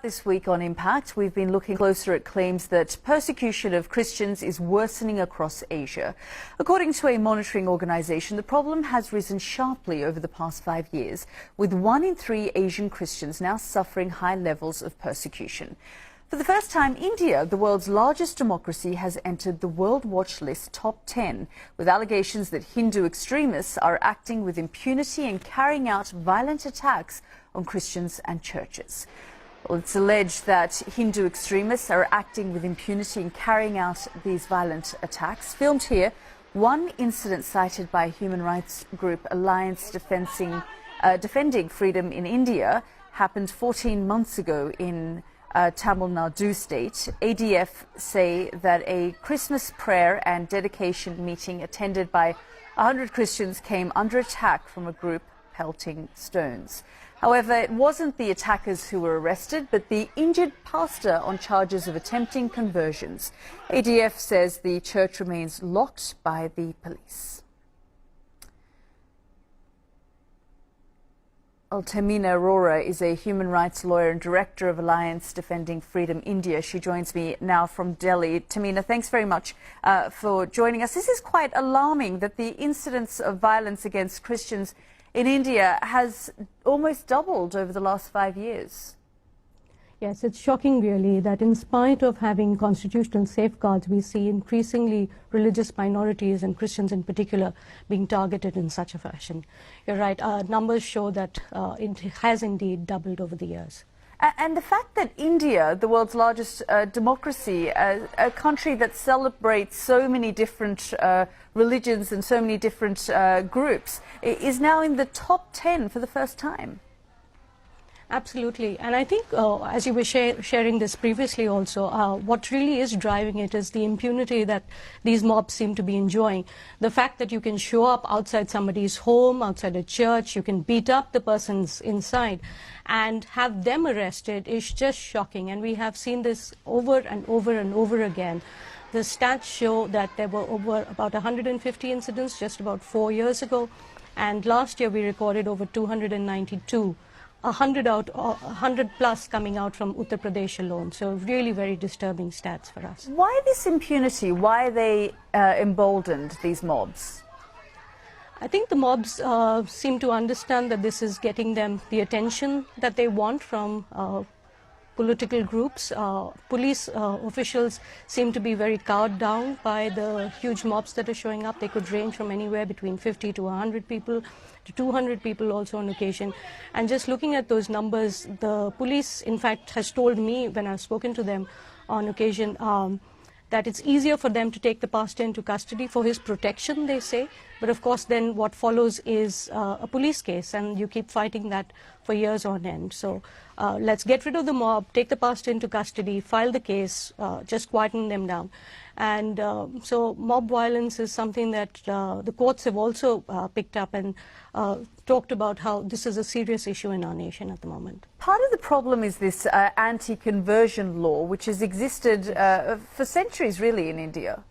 This week on Impact, we've been looking closer at claims that persecution of Christians is worsening across Asia. According to a monitoring organisation, the problem has risen sharply over the past 5 years, with 1 in 3 Asian Christians now suffering high levels of persecution. For the first time, India, the world's largest democracy, has entered the World Watch List top 10, with allegations that Hindu extremists are acting with impunity and carrying out violent attacks on Christians and churches. Well, it's alleged that Hindu extremists are acting with impunity and carrying out these violent attacks. Filmed here, one incident cited by human rights group Alliance Defending Freedom in India happened 14 months ago in Tamil Nadu state. ADF say that a Christmas prayer and dedication meeting attended by 100 Christians came under attack from a group pelting stones. However, it wasn't the attackers who were arrested, but the injured pastor on charges of attempting conversions. ADF says the church remains locked by the police. Tamina Arora is a human rights lawyer and director of Alliance Defending Freedom India. She joins me now from Delhi. Tamina, thanks very much for joining us. This is quite alarming that the incidence of violence against Christians in India has almost doubled over the last 5 years. Yes, it's shocking really that in spite of having constitutional safeguards, we see increasingly religious minorities and Christians in particular being targeted in such a fashion. You're right, numbers show that it has indeed doubled over the years. And the fact that India, the world's largest democracy, a country that celebrates so many different religions and so many different groups, is now in the top 10 for the first time. Absolutely. And I think, as you were sharing this previously also, what really is driving it is the impunity that these mobs seem to be enjoying. The fact that you can show up outside somebody's home, outside a church, you can beat up the persons inside and have them arrested is just shocking. And we have seen this over and over and over again. The stats show that there were over about 150 incidents just about 4 years ago. And last year we recorded over 292. 100 plus coming out from Uttar Pradesh alone. So really very disturbing stats for us. Why this impunity? Why are they emboldened, these mobs? I think the mobs seem to understand that this is getting them the attention that they want from political groups. Police officials seem to be very cowed down by the huge mobs that are showing up. They could range from anywhere between 50 to 100 people to 200 people also on occasion. And just looking at those numbers, the police in fact has told me when I've spoken to them on occasion that it's easier for them to take the pastor into custody for his protection, they say. But of course then what follows is a police case, and you keep fighting that for years on end. So let's get rid of the mob, take the pastor into custody, file the case, just quieten them down. And so mob violence is something that the courts have also picked up and talked about how this is a serious issue in our nation at the moment. Part of the problem is this anti-conversion law, which has existed for centuries really in India.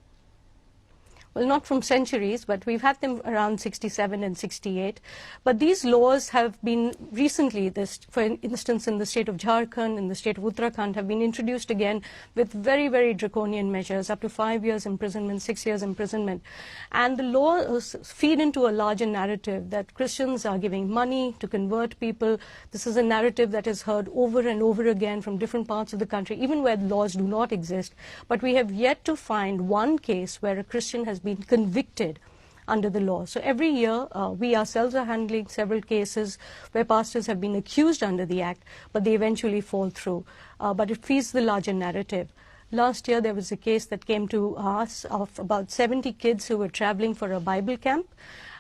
Well, not from centuries, but we've had them around 67 and 68. But these laws have been recently, for instance, in the state of Jharkhand, in the state of Uttarakhand, have been introduced again with very, very draconian measures, up to 5 years imprisonment, 6 years imprisonment. And the laws feed into a larger narrative that Christians are giving money to convert people. This is a narrative that is heard over and over again from different parts of the country, even where laws do not exist. But we have yet to find one case where a Christian has been convicted under the law. So every year we ourselves are handling several cases where pastors have been accused under the act, but they eventually fall through. But it feeds the larger narrative. Last year there was a case that came to us of about 70 kids who were traveling for a Bible camp.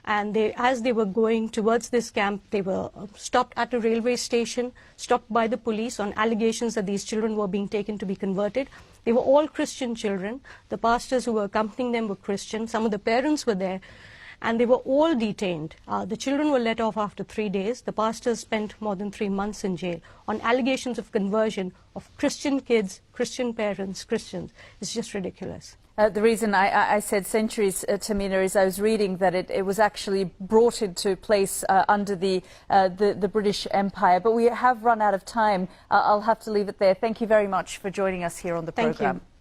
And as they were going towards this camp, they were stopped at a railway station, stopped by the police on allegations that these children were being taken to be converted. They were all Christian children. The pastors who were accompanying them were Christian. Some of the parents were there, and they were all detained. The children were let off after 3 days. The pastors spent more than 3 months in jail on allegations of conversion of Christian kids, Christian parents, Christians. It's just ridiculous. The reason I said centuries, Tamina, is I was reading that it was actually brought into place under the British Empire. But we have run out of time. I'll have to leave it there. Thank you very much for joining us here on the programme. Thank you.